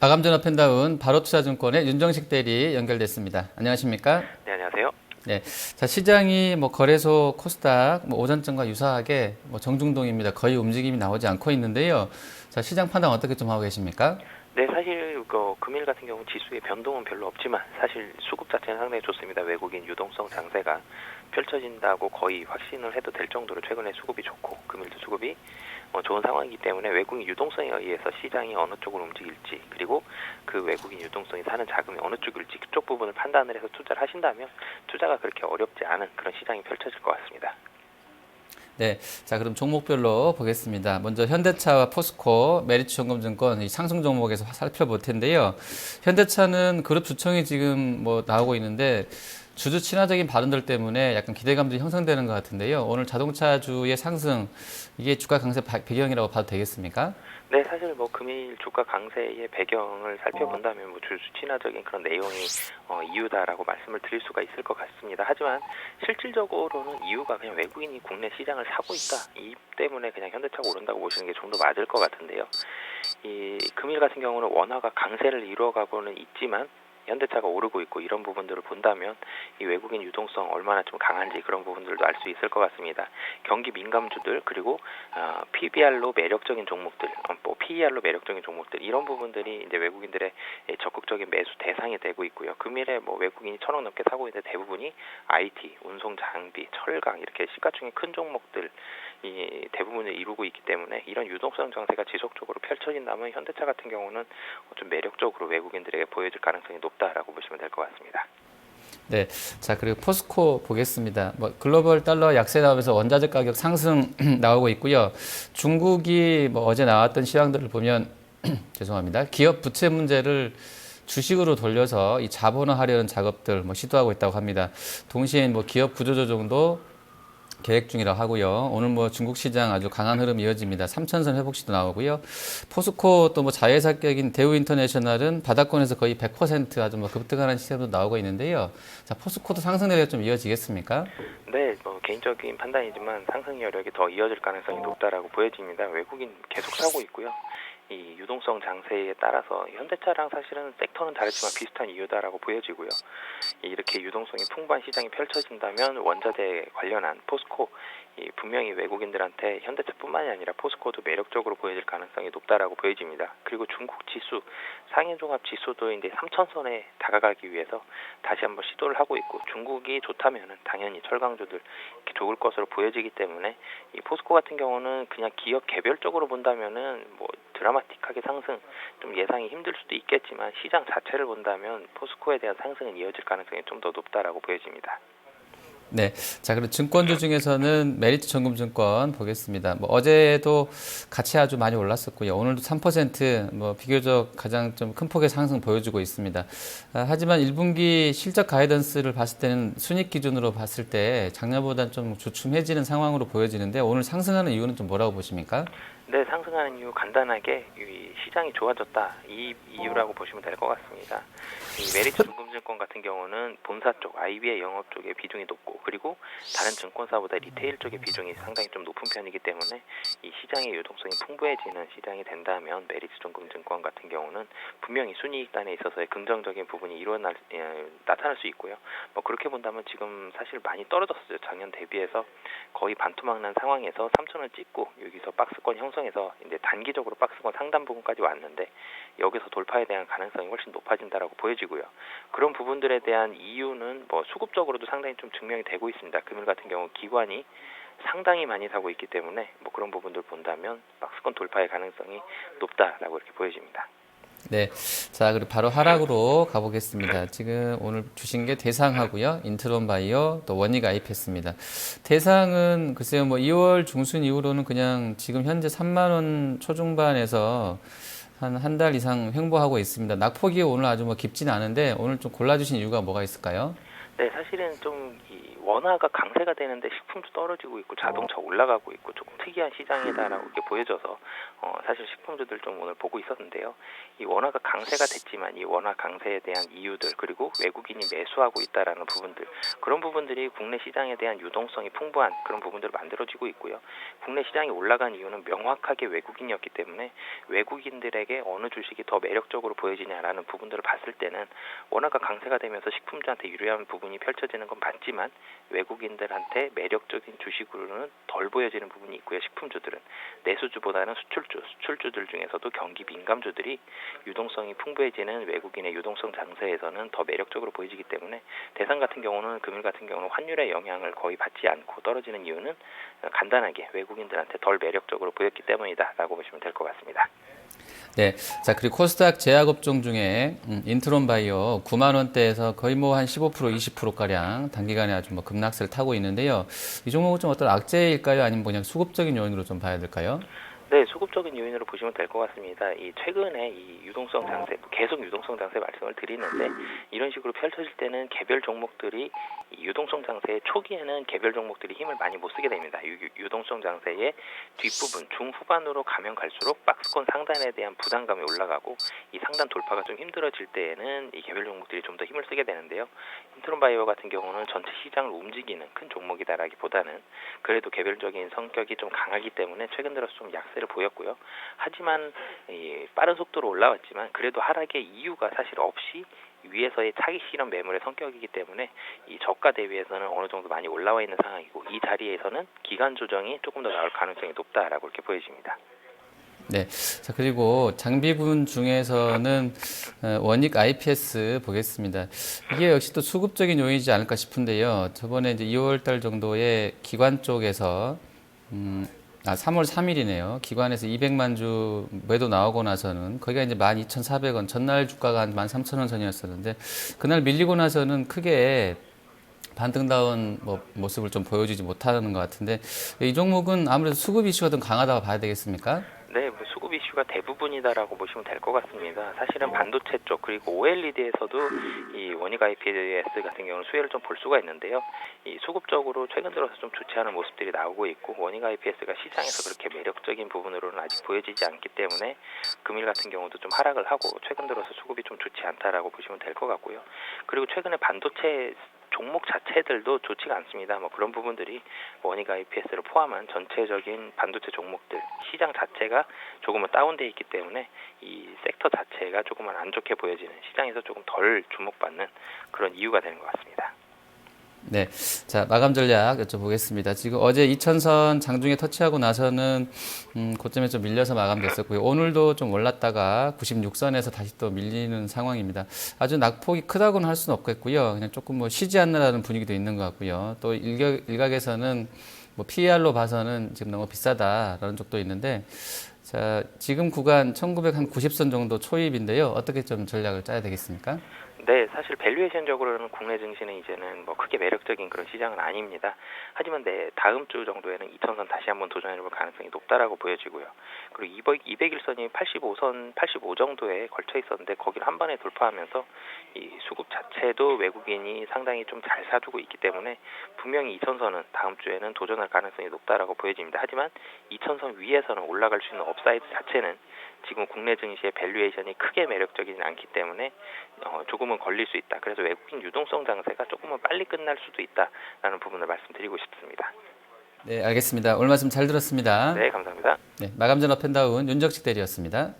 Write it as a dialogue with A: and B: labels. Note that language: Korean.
A: 마감전화 펜다운 바로투자증권의 윤정식 대리 연결됐습니다. 안녕하십니까?
B: 네, 안녕하세요.
A: 네, 자 시장이 거래소 코스닥 오전장과 유사하게 정중동입니다. 거의 움직임이 나오지 않고 있는데요. 자 시장 판단 어떻게 좀 하고 계십니까?
B: 네, 사실 금일 같은 경우 지수의 변동은 별로 없지만 사실 수급 자체는 상당히 좋습니다. 외국인 유동성 장세가 펼쳐진다고 거의 확신을 해도 될 정도로 최근에 수급이 좋고 금일도 수급이 좋은 상황이기 때문에 외국인 유동성에 의해서 시장이 어느 쪽으로 움직일지, 그리고 그 외국인 유동성이 사는 자금이 어느 쪽일지 그쪽 부분을 판단을 해서 투자를 하신다면 투자가 그렇게 어렵지 않은 그런 시장이 펼쳐질 것 같습니다.
A: 네, 자 그럼 종목별로 보겠습니다. 먼저 현대차와 포스코, 메리츠증권증권 이 상승 종목에서 살펴볼 텐데요. 현대차는 그룹 주총이 지금 나오고 있는데 주주 친화적인 발언들 때문에 약간 기대감들이 형성되는 것 같은데요. 오늘 자동차주의 상승 이게 주가 강세 배경이라고 봐도 되겠습니까?
B: 네, 사실 금일 주가 강세의 배경을 살펴본다면 주주 친화적인 그런 내용이 이유다라고 말씀을 드릴 수가 있을 것 같습니다. 하지만 실질적으로는 이유가 그냥 외국인이 국내 시장을 사고 있다, 이 때문에 그냥 현대차가 오른다고 보시는 게 좀 더 맞을 것 같은데요. 이 금일 같은 경우는 원화가 강세를 이루어가고는 있지만 현대차가 오르고 있고 이런 부분들을 본다면 이 외국인 유동성 얼마나 좀 강한지 그런 부분들도 알 수 있을 것 같습니다. 경기 민감주들, 그리고 PBR로 매력적인 종목들, PER로 매력적인 종목들, 이런 부분들이 이제 외국인들의 적극적인 매수 대상이 되고 있고요. 금일에 외국인이 1,000억 넘게 사고 있는데 대부분이 IT, 운송 장비, 철강 이렇게 시가총액 큰 종목들 이 대부분을 이루고 있기 때문에 이런 유동성 장세가 지속적으로 펼쳐진다면 현대차 같은 경우는 좀 매력적으로 외국인들에게 보여질 가능성이 높다라고 보시면 될 것 같습니다.
A: 네, 자 그리고 포스코 보겠습니다. 글로벌 달러 약세 나오면서 원자재 가격 상승 나오고 있고요. 중국이 어제 나왔던 시황들을 보면 죄송합니다. 기업 부채 문제를 주식으로 돌려서 이 자본화하려는 작업들 시도하고 있다고 합니다. 동시에 기업 구조조정도 계획 중이라고 하고요. 오늘 중국 시장 아주 강한 흐름 이어집니다. 3천선 회복시도 나오고요. 포스코 또 자회사격인 대우인터내셔널은 바닥권에서 거의 100% 아주 급등하는 시세도 나오고 있는데요. 자, 포스코도 상승 내리가 좀 이어지겠습니까?
B: 네, 개인적인 판단이지만 상승 여력이 더 이어질 가능성이 높다라고 보여집니다. 외국인 계속 사고 있고요. 이 유동성 장세에 따라서 현대차랑 사실은 섹터는 다르지만 비슷한 이유다라고 보여지고요. 이렇게 유동성이 풍부한 시장이 펼쳐진다면 원자재 관련한 포스코, 분명히 외국인들한테 현대차뿐만이 아니라 포스코도 매력적으로 보여질 가능성이 높다라고 보여집니다. 그리고 중국 지수, 상해종합 지수도 이제 3천선에 다가가기 위해서 다시 한번 시도를 하고 있고, 중국이 좋다면은 당연히 철강주들 이렇게 좋을 것으로 보여지기 때문에 이 포스코 같은 경우는 그냥 기업 개별적으로 본다면은 드라마틱하게 상승 좀 예상이 힘들 수도 있겠지만 시장 자체를 본다면 포스코에 대한 상승은 이어질 가능성이 좀 더 높다라고 보여집니다.
A: 네. 자, 그리고 증권주 중에서는 메리츠증권증권 보겠습니다. 어제도 같이 아주 많이 올랐었고요. 오늘도 3% 비교적 가장 좀 큰 폭의 상승 보여주고 있습니다. 하지만 1분기 실적 가이던스를 봤을 때는 순익 기준으로 봤을 때 작년보다는 좀 주춤해지는 상황으로 보여지는데 오늘 상승하는 이유는 좀 뭐라고 보십니까?
B: 네, 상승하는 이유 간단하게 이 시장이 좋아졌다, 이 이유라고 보시면 될 것 같습니다. 이 메리츠증권증권 같은 경우는 본사 쪽, IB의 영업 쪽의 비중이 높고, 그리고 다른 증권사보다 리테일 쪽의 비중이 상당히 좀 높은 편이기 때문에 이 시장의 유동성이 풍부해지는 시장이 된다면 메리츠증권증권 같은 경우는 분명히 순이익단에 있어서의 긍정적인 부분이 나타날 수 있고요. 그렇게 본다면 지금 사실 많이 떨어졌어요. 작년 대비해서 거의 반토막 난 상황에서 3천을 찍고 여기서 박스권 형성해서 이제 단기적으로 박스권 상단 부분까지 왔는데 여기서 돌파에 대한 가능성이 훨씬 높아진다라고 보여지고요. 그런 부분들에 대한 이유는 수급적으로도 상당히 좀 증명이 되고 있습니다. 금일 같은 경우 기관이 상당히 많이 사고 있기 때문에 그런 부분들 본다면 박스권 돌파의 가능성이 높다라고 이렇게 보여집니다.
A: 네. 자, 그리고 바로 하락으로 가보겠습니다. 지금 오늘 주신 게 대상하고요. 인트론 바이오, 또 원익 IPS입니다. 대상은 글쎄요, 2월 중순 이후로는 그냥 지금 현재 3만 원 초중반에서 한 달 이상 횡보하고 있습니다. 낙폭이 오늘 아주 깊지는 않은데 오늘 좀 골라주신 이유가 뭐가 있을까요?
B: 네, 사실은 좀 원화가 강세가 되는데 식품도 떨어지고 있고 자동차 올라가고 있고 조금 특이한 시장이다라고 이렇게 보여져서 사실 식품주들 좀 오늘 보고 있었는데요. 이 원화가 강세가 됐지만 이 원화 강세에 대한 이유들 그리고 외국인이 매수하고 있다라는 부분들 그런 부분들이 국내 시장에 대한 유동성이 풍부한 그런 부분들을 만들어지고 있고요. 국내 시장이 올라간 이유는 명확하게 외국인이었기 때문에 외국인들에게 어느 주식이 더 매력적으로 보여지냐라는 부분들을 봤을 때는 원화가 강세가 되면서 식품주한테 유리한 부분이 펼쳐지는 건 맞지만 외국인들한테 매력적인 주식으로는 덜 보여지는 부분이 있고요. 식품주들은 내수주보다는 수출주들 중에서도 경기 민감주들이 유동성이 풍부해지는 외국인의 유동성 장세에서는 더 매력적으로 보여지기 때문에 대선 같은 경우는 금일 같은 경우는 환율의 영향을 거의 받지 않고 떨어지는 이유는 간단하게 외국인들한테 덜 매력적으로 보였기 때문이다라고 보시면 될 것 같습니다.
A: 네. 자, 그리고 코스닥 제약업종 중에 인트론 바이오 9만 원대에서 거의 뭐 한 15% 20%가량 단기간에 아주 뭐 급락세를 타고 있는데요. 이 종목은 좀 어떤 악재일까요? 아니면 그냥 수급적인 요인으로 좀 봐야 될까요?
B: 네, 수급적인 요인으로 보시면 될 것 같습니다. 이 최근에 이 유동성 장세, 계속 유동성 장세 말씀을 드리는데 이런 식으로 펼쳐질 때는 개별 종목들이 이 유동성 장세의 초기에는 개별 종목들이 힘을 많이 못 쓰게 됩니다. 유동성 장세의 뒷부분, 중후반으로 가면 갈수록 박스권 상단에 대한 부담감이 올라가고 이 상단 돌파가 좀 힘들어질 때에는 이 개별 종목들이 좀 더 힘을 쓰게 되는데요. 인트론바이오 같은 경우는 전체 시장을 움직이는 큰 종목이다라기보다는 그래도 개별적인 성격이 좀 강하기 때문에 최근 들어서 좀 약세를 보였고요. 하지만 빠른 속도로 올라왔지만 그래도 하락의 이유가 사실 없이 위에서의 차익 실현 매물의 성격이기 때문에 이 저가 대비해서는 어느 정도 많이 올라와 있는 상황이고 이 자리에서는 기간 조정이 조금 더 나올 가능성이 높다라고 이렇게 보여집니다.
A: 네. 자, 그리고 장비분 중에서는 원익 IPS 보겠습니다. 이게 역시 또 수급적인 요인이지 않을까 싶은데요. 저번에 이제 2월 달 정도에 기관 쪽에서 3월 3일이네요. 기관에서 200만 주 매도 나오고 나서는 거기가 이제 12,400원, 전날 주가가 한 13,000원 선이었었는데 그날 밀리고 나서는 크게 반등다운 모습을 좀 보여주지 못하는 것 같은데 이 종목은 아무래도 수급 이슈가 좀 강하다고 봐야 되겠습니까?
B: 네, 뭐 수급 이슈가 대부분이다라고 보시면 될 것 같습니다. 사실은 반도체 쪽 그리고 OLED에서도 이 원익 IPS 같은 경우는 수혜를 좀 볼 수가 있는데요. 이 수급적으로 최근 들어서 좀 좋지 않은 모습들이 나오고 있고 원익 IPS가 시장에서 그렇게 매력적인 부분으로는 아직 보여지지 않기 때문에 금일 같은 경우도 좀 하락을 하고 최근 들어서 수급이 좀 좋지 않다라고 보시면 될 것 같고요. 그리고 최근에 반도체 종목 자체들도 좋지가 않습니다. 뭐 그런 부분들이 원익 IPS를 포함한 전체적인 반도체 종목들 시장 자체가 조금은 다운돼 있기 때문에 이 섹터 자체가 조금은 안 좋게 보여지는 시장에서 조금 덜 주목받는 그런 이유가 되는 것 같습니다.
A: 네. 자, 마감 전략 여쭤보겠습니다. 지금 어제 2000선 장중에 터치하고 나서는 고점에 좀 밀려서 마감됐었고요. 오늘도 좀 올랐다가 96선에서 다시 또 밀리는 상황입니다. 아주 낙폭이 크다고는 할 수는 없겠고요. 그냥 조금 뭐 쉬지 않느라는 분위기도 있는 것 같고요. 또 일각에서는 뭐 PER로 봐서는 지금 너무 비싸다라는 쪽도 있는데 자, 지금 구간 1990선 정도 초입인데요. 어떻게 좀 전략을 짜야 되겠습니까?
B: 네, 사실 밸류에이션적으로는 국내 증시는 이제는 뭐 크게 매력적인 그런 시장은 아닙니다. 하지만 다음 주 정도에는 2000선 다시 한번 도전해볼 가능성이 높다라고 보여지고요. 그리고 200일선이 85 정도에 걸쳐 있었는데 거기를 한 번에 돌파하면서 이 수급 자체도 외국인이 상당히 좀 잘 사주고 있기 때문에 분명히 2000선은 다음 주에는 도전할 가능성이 높다라고 보여집니다. 하지만 2000선 위에서는 올라갈 수 있는 업사이드 자체는 지금 국내 증시의 밸류에이션이 크게 매력적이지 않기 때문에 조금은 걸릴 수 있다. 그래서 외국인 유동성 장세가 조금은 빨리 끝날 수도 있다라는 부분을 말씀드리고 싶습니다.
A: 네, 알겠습니다. 오늘 말씀 잘 들었습니다.
B: 네, 감사합니다.
A: 네, 마감 전 업앤다운 윤정식 대리였습니다.